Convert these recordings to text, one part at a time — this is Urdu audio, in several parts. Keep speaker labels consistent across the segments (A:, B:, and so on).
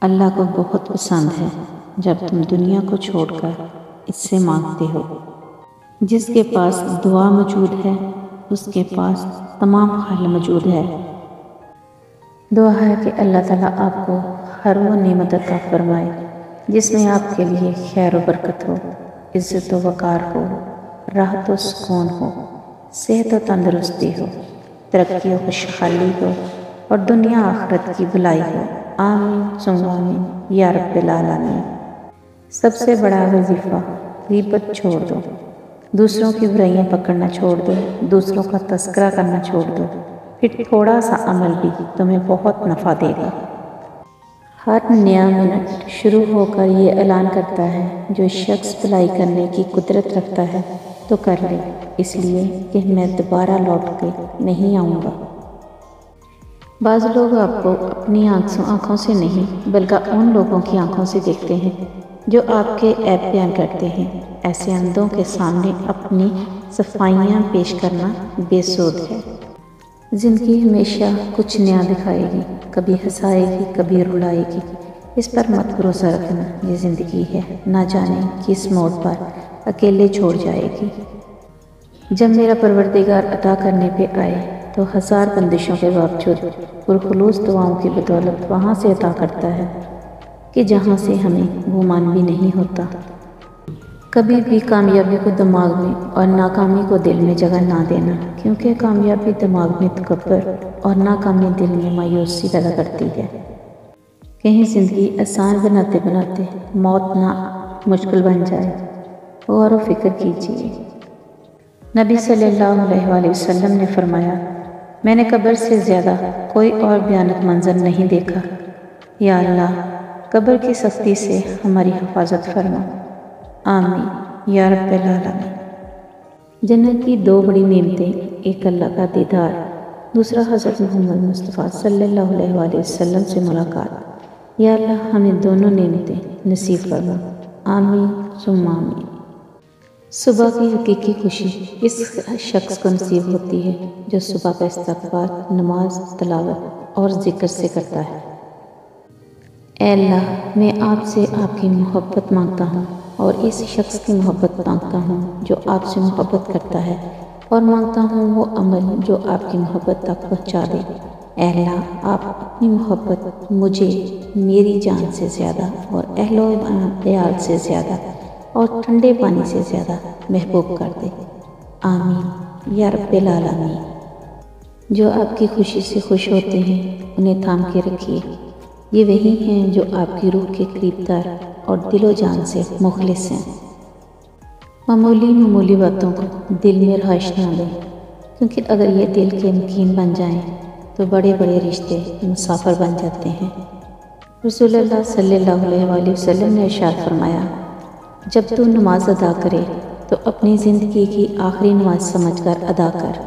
A: اللہ کو بہت پسند ہے جب تم دنیا کو چھوڑ کر اس سے مانگتے ہو۔ جس کے پاس دعا موجود ہے اس کے پاس تمام حل موجود ہے۔ دعا ہے کہ اللہ تعالیٰ آپ کو ہر وہ نعمت عطا فرمائے جس میں آپ کے لیے خیر و برکت ہو، عزت و وقار ہو، راحت و سکون ہو، صحت و تندرستی ہو، ترقی و خوشحالی ہو اور دنیا آخرت کی بھلائی ہو۔ آمین ثم آمین یا رب العالمین۔ سب سے بڑا وظیفہ غیبت چھوڑ دو، دوسروں کی برائیاں پکڑنا چھوڑ دو، دوسروں کا تذکرہ کرنا چھوڑ دو، پھر تھوڑا سا عمل بھی تمہیں بہت نفع دے گا۔ ہر نیا منٹ شروع ہو کر یہ اعلان کرتا ہے جو شخص بھلائی کرنے کی قدرت رکھتا ہے تو کر لے، اس لیے کہ میں دوبارہ لوٹ کے نہیں آؤں گا۔ بعض لوگ آپ کو اپنی آنکھوں سے نہیں بلکہ ان لوگوں کی آنکھوں سے دیکھتے ہیں جو آپ کے عیب بیان کرتے ہیں۔ ایسے اندھوں کے سامنے اپنی صفائیاں پیش کرنا بے سود ہے۔ زندگی ہمیشہ کچھ نیا دکھائے گی، کبھی ہنسائے گی، کبھی رلائے گی۔ اس پر مت بھروسہ رکھنا، یہ زندگی ہے، نہ جانے کس موڑ پر اکیلے چھوڑ جائے گی۔ جب میرا پروردگار عطا کرنے پہ آئے تو ہزار بندشوں کے باوجود پرخلوص دعاؤں کی بدولت وہاں سے عطا کرتا ہے کہ جہاں سے ہمیں گمان بھی نہیں ہوتا۔ کبھی بھی کامیابی کو دماغ میں اور ناکامی کو دل میں جگہ نہ دینا، کیونکہ کامیابی دماغ میں تکبر اور ناکامی دل میں مایوسی پیدا کرتی ہے۔ کہیں زندگی آسان بناتے بناتے موت نہ مشکل بن جائے۔ غور و فکر کیجیے۔ نبی صلی اللہ علیہ وآلہ وسلم نے فرمایا، میں نے قبر سے زیادہ کوئی اور بھیانک منظر نہیں دیکھا۔ یا اللہ، قبر کی سختی سے ہماری حفاظت فرما۔ آمین یا رب العالمین۔ جنت کی دو بڑی نعمتیں، ایک اللہ کا دیدار، دوسرا حضرت محمد مصطفیٰ صلی اللہ علیہ وآلہ وسلم سے ملاقات۔ یا اللہ ہمیں دونوں نعمتیں نصیب فرما۔ آمین ثم آمین۔ صبح کی حقیقی خوشی اس شخص کو نصیب ہوتی ہے جو صبح کا استغفار، نماز، تلاوت اور ذکر سے کرتا ہے۔ اے اللہ، میں آپ سے آپ کی محبت مانگتا ہوں اور اس شخص کی محبت مانگتا ہوں جو آپ سے محبت کرتا ہے، اور مانگتا ہوں وہ عمل جو آپ کی محبت تک پہنچا دے۔ اے اللہ، آپ اپنی محبت مجھے میری جان سے زیادہ اور اہل و عیال سے زیادہ اور ٹھنڈے پانی سے زیادہ محبوب کر دے۔ آمین یا رب العالمین۔ جو آپ کی خوشی سے خوش ہوتے ہیں انہیں تھام کے رکھیے، یہ وہی ہیں جو آپ کی روح کے قریب تر اور دل و جان سے مخلص ہیں۔ معمولی باتوں کو دل میں رہائش نہ دیں، کیونکہ اگر یہ دل کے مکین بن جائیں تو بڑے بڑے رشتے مسافر بن جاتے ہیں۔ رسول اللہ صلی اللہ علیہ وآلہ وسلم نے ارشاد فرمایا، جب تو نماز ادا کرے تو اپنی زندگی کی آخری نماز سمجھ کر ادا کر،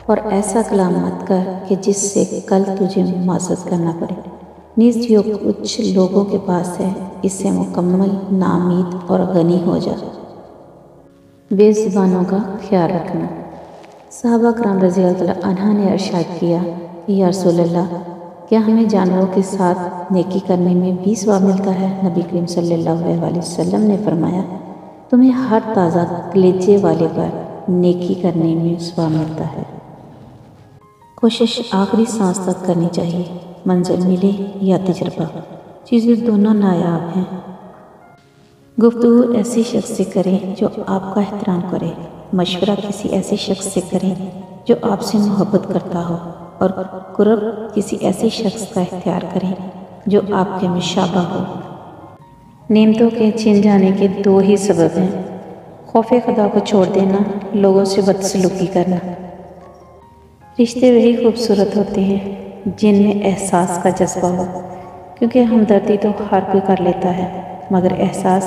A: اور ایسا کلام مت کر کہ جس سے کل تجھے معذرت کرنا پڑے۔ نیز جو کچھ لوگوں کے پاس ہے اس سے مکمل ناامید اور غنی ہو جا۔ بے زبانوں کا خیال رکھنا۔ صحابہ کرام رضی اللہ عنہ نے ارشاد کیا کہ یا رسول اللہ، کیا ہمیں جانوروں کے ساتھ نیکی کرنے میں بھی ثواب ملتا ہے؟ نبی کریم صلی اللہ علیہ وآلہ وسلم نے فرمایا، تمہیں ہر تازہ کلیجے والے پر نیکی کرنے میں ثواب ملتا ہے۔ کوشش آخری سانس تک کرنی چاہیے، منزل ملے یا تجربہ، چیزیں دونوں نایاب ہیں۔ گفتگو ایسے شخص سے کریں جو آپ کا احترام کرے، مشورہ کسی ایسے شخص سے کریں جو آپ سے محبت کرتا ہو، اور قرب کسی ایسے شخص کا اختیار کریں جو آپ کے مشابہ ہو۔ نعمتوں کے چھن جانے کے دو ہی سبب ہیں، خوف خدا کو چھوڑ دینا، لوگوں سے بدسلوکی کرنا۔ رشتے وہی خوبصورت ہوتے ہیں جن میں احساس کا جذبہ ہو، کیونکہ ہمدردی تو ہر کوئی کر لیتا ہے مگر احساس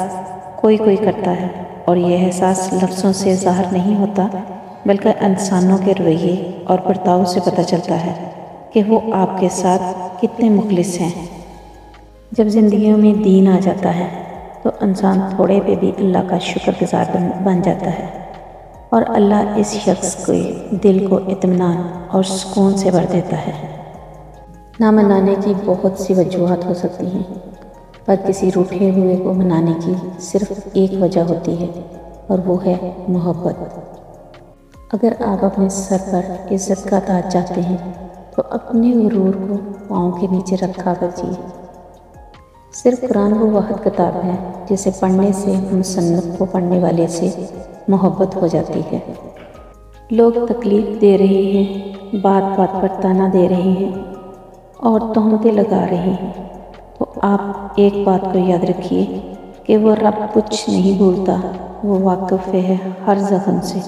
A: کوئی کرتا ہے، اور یہ احساس لفظوں سے ظاہر نہیں ہوتا بلکہ انسانوں کے رویے اور برتاؤ سے پتہ چلتا ہے کہ وہ آپ کے ساتھ کتنے مخلص ہیں۔ جب زندگیوں میں دین آ جاتا ہے تو انسان تھوڑے پہ بھی اللہ کا شکر گزار بن جاتا ہے، اور اللہ اس شخص کے دل کو اطمینان اور سکون سے بھر دیتا ہے۔ نہ منانے کی بہت سی وجوہات ہو سکتی ہیں، پر کسی روٹھے ہوئے کو منانے کی صرف ایک وجہ ہوتی ہے اور وہ ہے محبت۔ اگر آپ اپنے سر پر عزت کا تاج چاہتے ہیں تو اپنے غرور کو پاؤں کے نیچے رکھا کیجیے۔ صرف قرآن وہ واحد کتاب ہے جسے پڑھنے سے مصنف کو پڑھنے والے سے محبت ہو جاتی ہے۔ لوگ تکلیف دے رہے ہیں، بات بات پر تانا دے رہے ہیں اور تہمتیں لگا رہے ہیں، تو آپ ایک بات کو یاد رکھیے کہ وہ رب کچھ نہیں بھولتا، وہ واقف ہے ہر زخم سے۔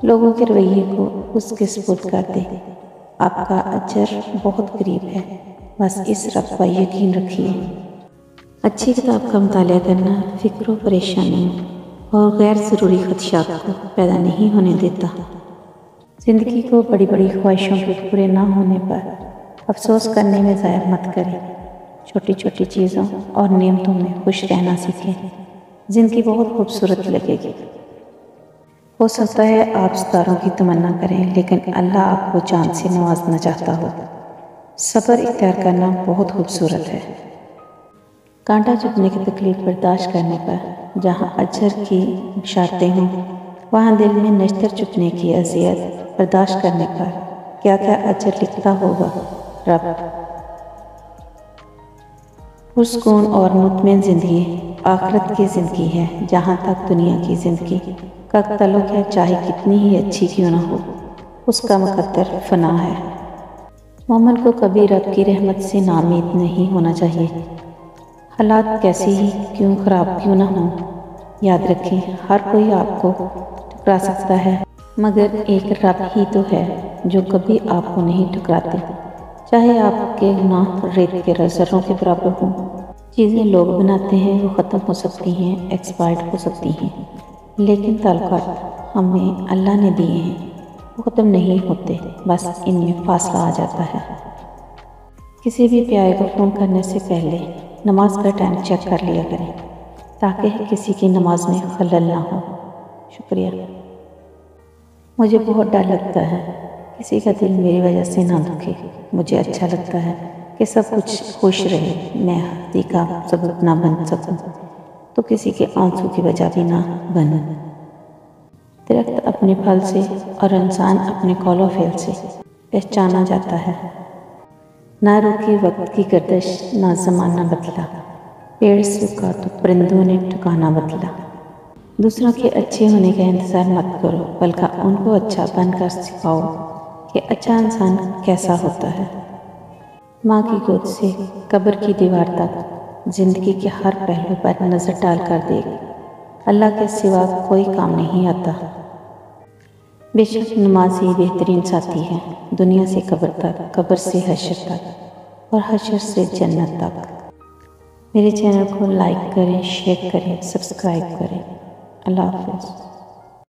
A: لوگوں کے رویے کو اس کے سپرد کر دیں، آپ کا اجر بہت قریب ہے، بس اس رب پر یقین رکھیے۔ اچھی کتاب کا مطالعہ کرنا فکر و پریشانیوں اور غیر ضروری خدشات کو پیدا نہیں ہونے دیتا۔ زندگی کو بڑی بڑی خواہشوں کے پورے نہ ہونے پر افسوس کرنے میں ضائع مت کریں۔ چھوٹی چھوٹی چیزوں اور نعمتوں میں خوش رہنا سیکھیں، زندگی بہت خوبصورت لگے گی۔ ہو سکتا ہے آپ ستاروں کی تمنا کریں لیکن اللہ آپ کو چاند سے نوازنا چاہتا ہو۔ صبر اختیار کرنا بہت خوبصورت ہے۔ کانٹا چبھنے کی تکلیف برداشت کرنے پر جہاں اجر کی بشارتیں ہوں، وہاں دل میں نشتر چبھنے کی اذیت برداشت کرنے پر کیا کیا اجر لکھتا ہوگا رب۔ پرسکون اور مطمئن زندگی آخرت کی زندگی ہے، جہاں تک دنیا کی زندگی کا تعلق ہے چاہے کتنی ہی اچھی کیوں نہ ہو، اس کا مقدر فنا ہے۔ مومن کو کبھی رب کی رحمت سے ناامید نہیں ہونا چاہیے، حالات کیسی ہی خراب کیوں نہ ہوں۔ یاد رکھیں ہر کوئی آپ کو ٹھکرا سکتا ہے مگر ایک رب ہی تو ہے جو کبھی آپ کو نہیں ٹھکراتے، چاہے آپ کے گناہ ریت کے ذروں کے برابر ہوں۔ چیزیں لوگ بناتے ہیں وہ ختم ہو سکتی ہیں، ایکسپائرڈ ہو سکتی ہیں، لیکن تعلقات ہمیں اللہ نے دیے ہیں وہ ختم نہیں ہوتے، بس ان میں فاصلہ آ جاتا ہے۔ کسی بھی پیارے کو فون کرنے سے پہلے نماز کا ٹائم چیک کر لیا کریں تاکہ کسی کی نماز میں خلل نہ ہو۔ شکریہ۔ مجھے بہت ڈر لگتا ہے کسی کا دل میری وجہ سے نہ دکھے۔ مجھے اچھا لگتا ہے کہ سب کچھ خوش رہے، میں ہستی کا سبب نہ بن سکوں تو کسی کے آنسو کی وجہ بھی نہ بنوں۔ درخت اپنے پھل سے اور انسان اپنے قول و فعل سے پہچانا جاتا ہے۔ نہ روکی وقت کی گردش، نہ زمانہ بدلا، پیڑ سوکھا تو پرندوں نے ٹھکانا بدلا۔ دوسروں کے اچھے ہونے کا انتظار مت کرو بلکہ ان کو اچھا بن کر سکھاؤ کہ اچھا انسان کیسا ہوتا ہے۔ ماں کی گود سے قبر کی دیوار تک زندگی کے ہر پہلو پر نظر ڈال کر دیکھ، اللہ کے سوا کوئی کام نہیں آتا۔ بے شک نماز ہی بہترین ساتھی ہے، دنیا سے قبر تک، قبر سے حشر تک اور حشر سے جنت تک۔ میرے چینل کو لائک کریں، شیئر کریں، سبسکرائب کریں۔ اللہ حافظ۔